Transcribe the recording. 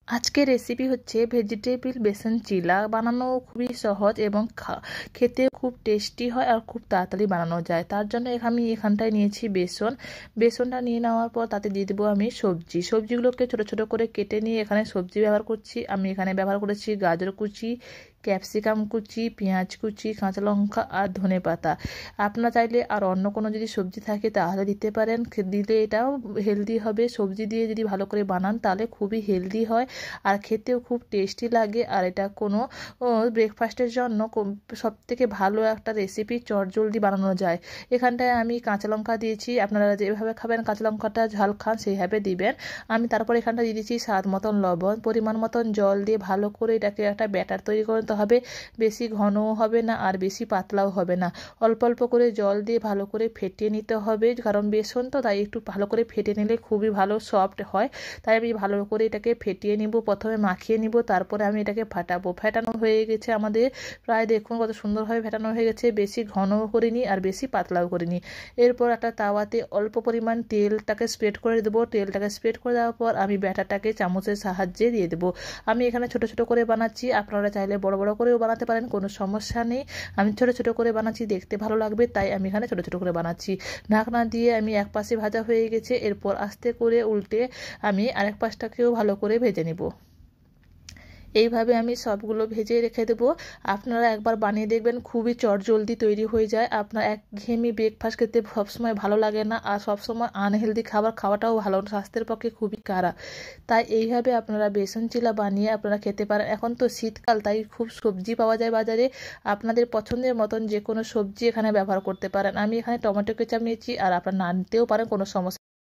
আজকের রেসিপি হচ্ছে ভেজিটেবিল বেসন চিলা। বানানো খুবই সহজ এবং খেতে খুব টেস্টি হয় আর খুব তাড়াতাড়ি বানানো যায়। তার জন্য আমি এখানটায় নিয়েছি বেসনটা নিয়ে নেওয়ার পর তাতে দিয়ে দেবো আমি সবজিগুলোকে ছোট ছোট করে কেটে নিয়ে এখানে সবজি ব্যবহার করছি। আমি এখানে ব্যবহার করেছি গাজর কুচি, ক্যাপসিকাম কুচি, পেঁয়াজ কুচি, কাঁচা লঙ্কা আর ধনেপাতা। আপনারা চাইলে আর অন্য কোনো যদি সবজি থাকে তাহলে দিতে পারেন, দিলে এটাও হেলদি হবে। সবজি দিয়ে যদি ভালো করে বানান তাহলে খুবই হেলদি হয় আর খেতেও খুব টেস্টি লাগে। আর এটা কোনো ব্রেকফাস্টের জন্য সবথেকে ভালো একটা রেসিপি, চটজলদি বানানো যায়। এখানটায় আমি কাঁচা লঙ্কা দিয়েছি, আপনারা যেভাবে খাবেন কাঁচা লঙ্কাটা ঝাল খান সেইভাবে দিবেন। আমি তারপর এখানটা দিয়ে দিচ্ছি স্বাদ মতন লবণ, পরিমাণ মতন জল দিয়ে ভালো করে এটাকে একটা ব্যাটার তৈরি করতে হবে। বেশি ঘনও হবে না আর বেশি পাতলাও হবে না, অল্প অল্প করে জল দিয়ে ভালো করে ফেটিয়ে নিতে হবে। কারণ বেসন তো, তাই একটু ভালো করে ফেটিয়ে নিলে খুবই ভালো সফট হয়। তাই আমি ভালো করে এটাকে ফেটিয়ে নিব, প্রথমে মাখিয়ে নিব, তারপরে আমি এটাকে ফাটাবো। ফেটানো হয়ে গেছে আমাদের প্রায়, দেখুন কত সুন্দরভাবে ফেটানো হয়ে গেছে। বেশি ঘনও করিনি আর বেশি পাতলাও করিনি। এরপর একটা তাওয়াতে অল্প পরিমাণ তেলটাকে স্প্রেড করে দেবো। তেলটাকে স্প্রেড করে দেওয়ার পর আমি ব্যাটারটাকে চামচের সাহায্যে দিয়ে দেবো। আমি এখানে ছোট ছোট করে বানাচ্ছি, আপনারা চাইলে বড় বড় করেও বানাতে পারেন, কোনো সমস্যা নেই। আমি ছোট ছোট করে বানাচ্ছি, দেখতে ভালো লাগবে তাই আমি এখানে ছোট ছোট করে বানাচ্ছি। ঢাকনা দিয়ে আমি এক পাশে ভাজা হয়ে গেছে, এরপর আস্তে করে উল্টে আমি আরেক পাশটাকেও ভালো করে ভেজে নেব। এইভাবে আমি সবগুলো ভেজে রেখে দেবো। আপনারা একবার বানিয়ে দেখবেন, খুবই চটজলদি তৈরি হয়ে যায়। আপনার একঘেয়েমি ব্রেকফাস্ট খেতে সবসময় ভালো লাগে না, আর সবসময় আনহেলদি খাবার খাওয়াটাও ভালো, স্বাস্থ্যের পক্ষে খুবই খারাপ। তাই এইভাবে আপনারা বেসন চিলা বানিয়ে আপনারা খেতে পারেন। এখন তো শীতকাল, তাই খুব সবজি পাওয়া যায় বাজারে। আপনাদের পছন্দের মতন যে কোনো সবজি এখানে ব্যবহার করতে পারেন। আমি এখানে টমেটো কেচাপ নিয়েছি, আর আপনারা না নিতেও পারেন, কোনো সমস্যা